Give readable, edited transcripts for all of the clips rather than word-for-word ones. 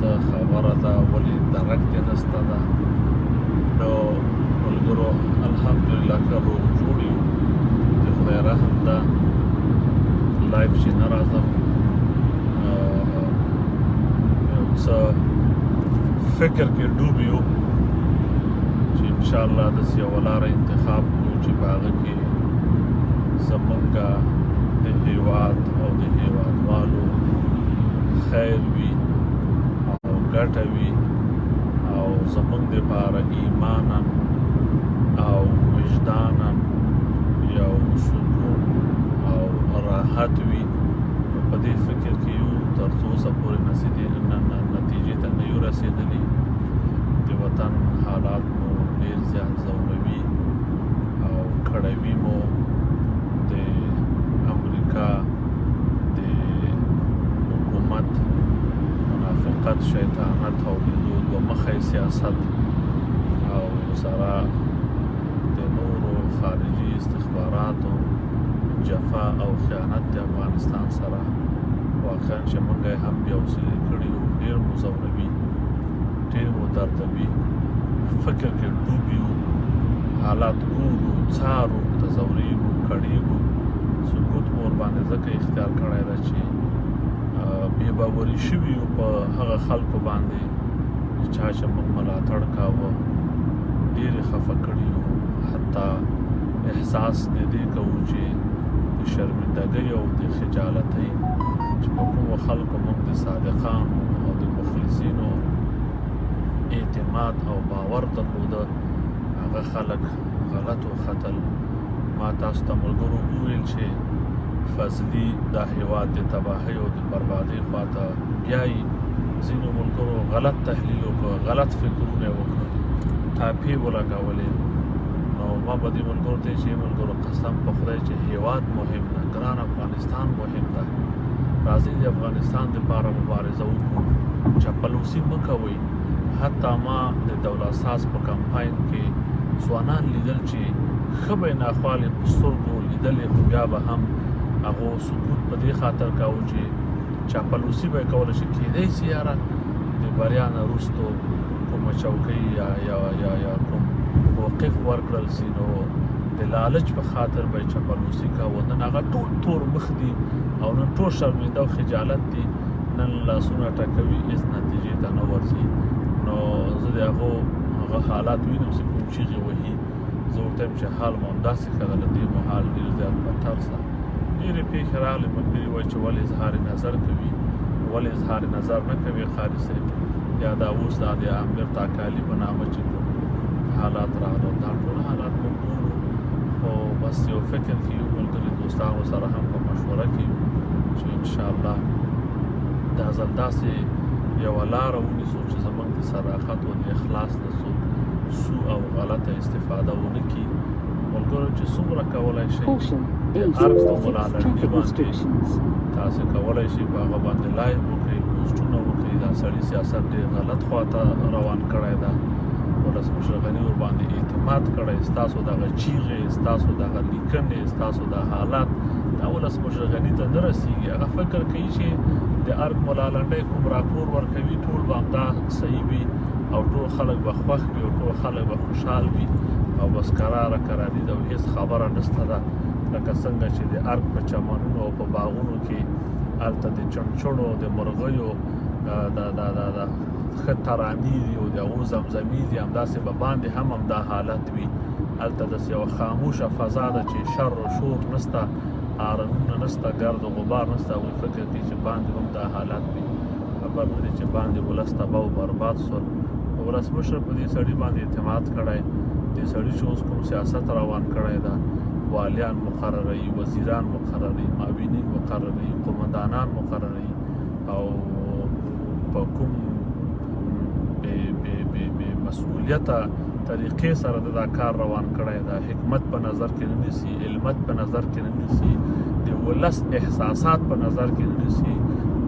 څه خبره ده ولې درک دې نسته ده. نو ملګرو الحمدلله ښه روغ جوړ یو د خدای رحم ده. لایف چې نه راځم یو څه فکر کې ډوب یو چې انشاءالله داسې یوه لاره انتخاب کړو چې په هغه کې زمونږ د هیواد او د هیوادوالو خیر وي او ګټه وي او زمونږ دپاره ایمانا او وجدانا یو سکون او راحت وي. په دې فکر کې یو تر څو اوسه پورې نتیجې ته نه یو رسېدلي. د وطن حالات مو ډېر زیات ځوروي او کړوي مو د امریکا د حکومت منافقت، شیطانت او د دوه مخی سیاست او سره د نورو خارجي استخباراتو جفا او خیانت د افغانستان سره واقعا چې موږ یې هم بیا وسیلې کړي یو ډېر مو ځوروي، ډېر مو دردوي. فکر کې ډوب یو، حالات ګورو، څارو، تزوریږو، کړېږو. سکوت مو ورباندې ځکه اختیار کړی ده چې بې باوري شوي یو په هغه خلکو باندې چا چې موږ ملاتړ کاوه. ډېر یې خفه کړي یو، حتی احساس د دې کوو چې د شرمندګۍ او د خجالتۍ چې په کومو خلکو موږ د صادقانو او د مخلصینو اعتماد او باور درلوده هغه خلک غلط وختل. ما تاسو ته ملګرو وویل چې فضلي دا هیواد د تباهۍ او د بربادۍ خواته بیایي. ځینو ملګرو غلط تحلیل وکړه، غلط فکرونه یې وکړه، ټاپې ولګولې. نو ما به دې ملګرو ته چې ملګرو قسم په خدای چې هیواد مهم ده، ګران افغانستان مهم ده. راځئ د افغانستان دپاره مبارزه وکړو، چاپلوسي مه کوئ. حتی ما د دولت ساز په کمپاین کې ځوانان لیدل چې ښه به یې ناخوالې په سترګو لیدلې، خو بیا به هم هغو سکوت په دې خاطر کاوه چې چاپلوسي به یې کوله چې کېدی سي یاره د بریا نه وروستو کومه چوکۍ یا کوم موقف ورکړل سي نو د لالچ په خاطر به یې چاپلوسي کوه. نن هغه ټول تور مخ دي او نن ټول شرمنده او خجالت دي، نن لاسونه ټکوي، هېڅ نتیجې ته نه ورځي. نو زه د هغه حالات وینم چې کوم چیغې وهي. زه ورته یم چې حال مو همداسې ښه ده، له دې مو حال ډېر زیات بدتر شه. ډېرې پېښې راغلې، ملګري وایي چې ولې اظهار نظر کوي، ولې اظهار نظر نه کوي قاري صاحب، یا دا اوس دا د امیر تاکالي په نامه چې کوم حالات راغلل، دا ټول حالات موږ ګورو. خو بس یو فکر کې یو ملګري دوستانو سره هم په مشوره کې یو چې انشاءالله دا ځل داسې یوه لاره ونیسو چې زموږ د صداقت او د اخلاص نه څوک سو او غلطه استفاده ونه کړي. ملګرو چې څومره کولی شئ د ارګ په ملالړګي باندې تاسې کولی شئ په هغه باندې لایک وکړئ، پوسټونه وکړئ. دا سړي سیاست ډېر غلط خواته روان کړی ده. ولسمشر غني ورباندې اعتماد کړی، ستاسو دغه چیغې، ستاسو دغه لیکنې، ستاسو د حالات دا ولسمشر غني ته نه رسېږي. هغه فکر کوي چې د ارګ ملالنډۍ کوم راپور ورکوي ټول به همدا صحیح وي او ټول خلک به خوښ وي او ټول خلک به خوشحال وي او بس کراره کراري ده او هېڅ خبره نشته ده. لکه څنګه چې د ارګ په چمنونو او په باغونو کې هلته د چڼچڼو، د مرغیو د ښه ترانې دي او د هغو زمزمې دي، همداسې به باندې هم همدا حالت وي. هلته داسې یوه خاموشه فضا ده چې شر و شور نشته، هارنونه نشته، ګرد و غبار نشته. هغوی فکر کوي چې باندې هم دا حالت وي، خبر نه دي چې باندې ولس تباه و برباد شول. ولسمشر په دې سړي باندې اعتماد کړی، دې سړي چې اوس کوم سیاست روان کړی ده، والیان مقرروي، وزیران مقرروي، معاونین مقرروي، قومندانان مقرروي او په کوم بې مسؤلیته طریقې سره دا کار روان کړی ده. حکمت په نظر کې نه نیسي، علمت په نظر کې نه نیسي، د ولس احساسات په نظر کې نه نیسي.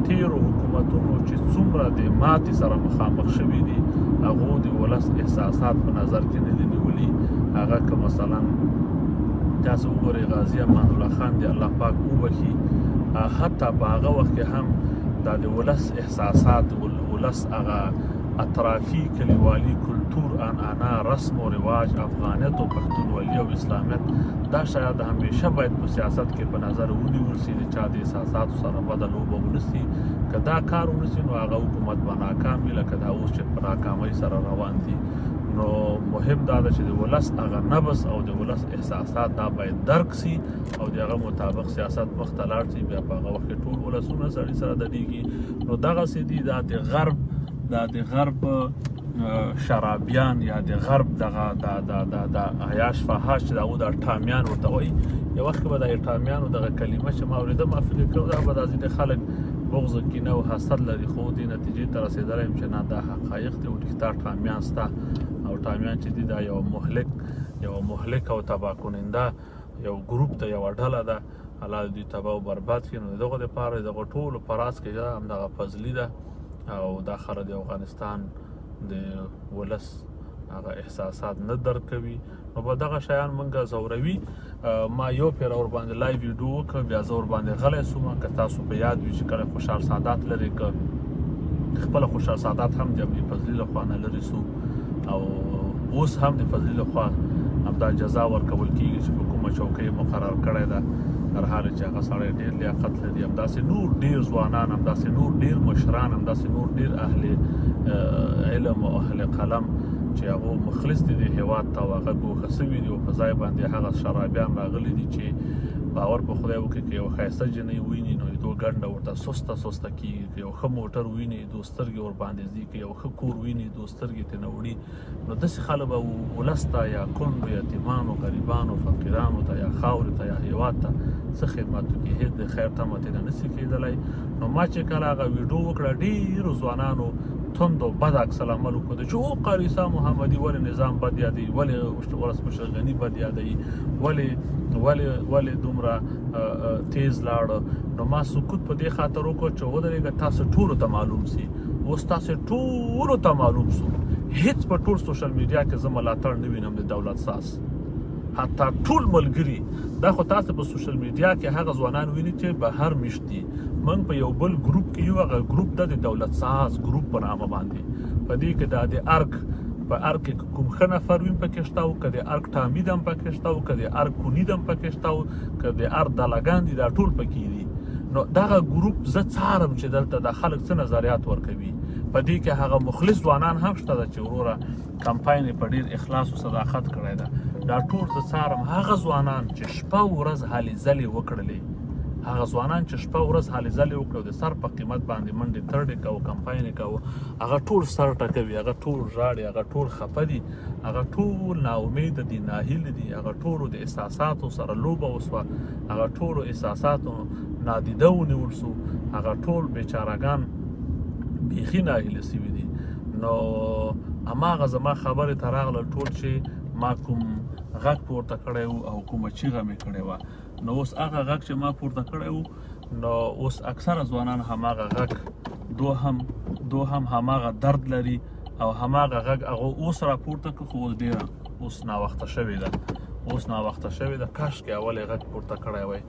تیرو حکومتونو چې څومره د ماتې سره مخامخ شوي دي هغو د ولس احساسات په نظر کې نه دي نیولي. هغه که مثلا تاسو وګورئ غازي امان الله خان دی الله پاک وبخي، حتی په هغه وخت کې هم دا د ولس احساسات ولس هغه اطرافي کلیوالي کلتور عنعنه رسم و رواج افغانیت او پښتونولي او اسلامیت دا شاید همیشه باید په سیاست کې په نظر ونیول شي د چا د احساساتو سره بده لوبه ونسي که دا کار ونسي نو هغه حکومت به ناکام وي لکه دا اوس چې په ناکامۍ سره روان دي نو مهم دا ده چې د ولس هغه نبض او د ولس احساسات دا باید درک سي او د هغه مطابق سیاست مخته لاړ شي بیا په هغه وخت کې ټول ولسونه سړي سره دډېږي نو دغسې دي دا د غرب شرابیان یا د غرب دغه د عیاش فحاش چې د هغو د ټامیان ورته وایي یو وخت کې به د ټامیانو دغه کلمه چې ما اورېده ما فکر کړی دا به دا ځینې خلک بغض کینه او حسد لري خو دې نتیجې ته رسېدلی یم چې نه دا حقایق دي او رښتا ټامیان شته او ټامیان چې دي دا یو مهلک او تباه کننده یو ګروپ ده یوه ډله ده الله دې دوی تباه او برباد کړي نو د دغو دپاره د دغو ټولو په راز کې همدغه فضلي ده او دا خره د افغانستان د ولس هغه احساسات نه درک کوي نو به دغه شیان موږ ځوروي ما یو پیر ورباندې لایو ویډیو وکړ بیا زه ورباندې غلی سوم که تاسو په یاد وي چې کله خوشحال سادات لرې که خپله خوشحال سادات هم د فضلي له خوا نه لرې سو او اوس هم د فضلي له خوا همدا جزا ورکول کېږي چې په کومه چوکۍ مقرر کړی ده هر حال چې هغه سړی ډېر لیاقت لري همداسې نور ډېر ځوانان همداسې نور ډېر مشران همداسې نور ډېر اهل علم او اهل قلم چې هغه مخلص دي د هېواد ته او هغه ګوښه سوي دي او په ځای باندې هغه شرابیان راغلي دي چې باور په خدای وکړي که یو ښایسته جنۍ وویني نو دو ګنډه ورته سسته کېږي که یو ښه موټر وویني دو سترګې ورباندې ځي که یو ښه کور وویني دو سترګې ترې نه وړي نو داسې خلک به ولس ته یا کونډو یتیمانو غریبانو فقیرانو ته یا خاورې ته یا هېواد ته څه خدمت وکړي هېڅ د خیر تمه ترې نه شي کېدلی نو ما چې کله هغه ویډیو وکړه ډېرو ځوانانو تند و بد عکس العمل وکړو چې او قاری عیسی محمدي ولې نظام بد یادوي ولې ولسمشر غني بد یادوي ولې دومره تیز لاړه نو ما سکوت په دې خاطر وکړو چې ودرېږه تاسو ټولو ته معلوم سي اوس تاسو ټولو ته معلوم سو هیڅ په ټول سوشل میډیا کې زه ملاتړ نه وینم د دولت ساز حتی ټول ملګري دا خو تاسو په سوشل میډیا کې هغه ځوانان ویني چې بهر میشت دي موږ په یو بل ګروپ کې یو هغه ګروپ د دولت ساز ګروپ په نامه باندې په دې کې د ارګ په ارګ کې کوم ښه نفر وین پکې شته او که د ارګ ټامید هم پکې شته او که د ارګ کونید هم پکې شته او که د ارګ دلګان دي دا ټول پکې دي نو دغه ګروپ زه څارم چې دلته د خلک څه نظریات ورکوي په دې کې هغه مخلص ځوانان هم شته چې وروره کمپاین په ډېر اخلاص او صداقت کړی ده دا ټول زه څارم هغه ځوانان چې شپه ورځ هلې ځلې وکړلې هغه ځوانان چې شپه ورځ هلې ځلې وکړو د سر په قیمت باندې منډې ترډې کوو کمپاین کوو هغه ټول سر ټکوي هغه ټول ژاړي هغه ټول خفه دي هغه ټول ناامیده دي ناهیلې دي هغه ټولو د احساساتو سره لوبه وسوه هغه ټولو احساساتو نادیده ونیول سو هغه ټول بیچارهګان بیخي ناهیله سوي دي نو هماغه زما خبرې ته راغله ټول چې ما کوم غږ پورته کړی و او کومه چیغه مې کړې وه نو اوس هغه غږ چې ما پورته کړی و نو اوس اکثره ځوانان هماغه غږ دو هم هماغه درد لري او هماغه غږ هغه اوس راپورته کړو خو اوس ډېره اوس ناوخته شوې ده کاشکې اول یې غږ پورته کړی وای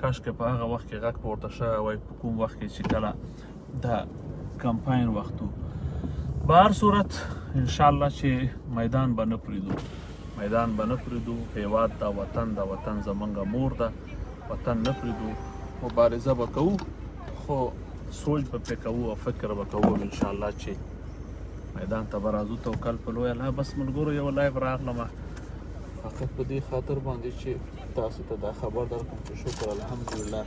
کاشکې په هغه وخت کې غږ پورته شوی وای په کوم وخت کې چې کله د کمپاین وخت و به هر صورت انشاءالله چې میدان به نه پرېږدو هېواد د وطن زمونږ مور ده وطن نه پرېږدو مبارزه به کوو خو سوچ به پرې کوو او فکر به کوو انشاءالله چې میدان ته به راځو توکل په لوی الله بس ملګرو یو لایو راغلمه فقط په دې خاطر باندې چې تاسو ته دا خبر درکړم چې شکر الحمدلله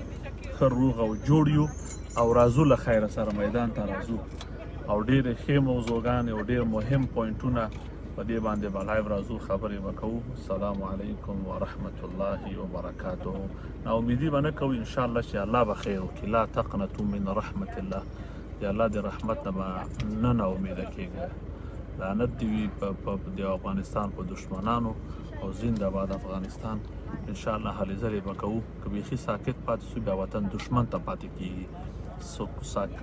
ښه روغ او جوړ یو او راځو له خیره سره میدان ته راځو او ډېرې ښې موضوعګانې او ډېر مهم پوینټونه په دې باندې به لایو راځو خبرې به کوو السلام علیکم ورحمت الله وبرکاته ناامیدي به نه کوو انشاءالله چې الله به خیر وکړي لا تقنطوا من رحمت الله د الله د رحمت نه به نه ناامیده کېږئ لعنت دې وي د افغانستان په دشمنانو او زنده باد افغانستان انشاءالله هلې ځلې به کوو که بیخي ساکت پاتې شو بیا وطن دشمن ته پاتې کېږي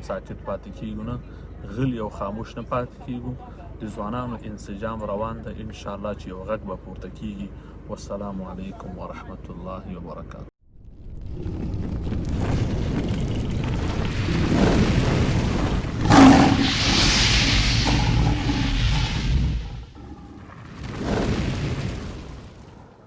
ساکت پاتې کېږو نه غلي او خاموش نه پاتې کېږو د ځوانانو انسجام روان ده انشاءالله چې یو غږ به پورته کېږي والسلام علیکم ورحمت الله وبرکاته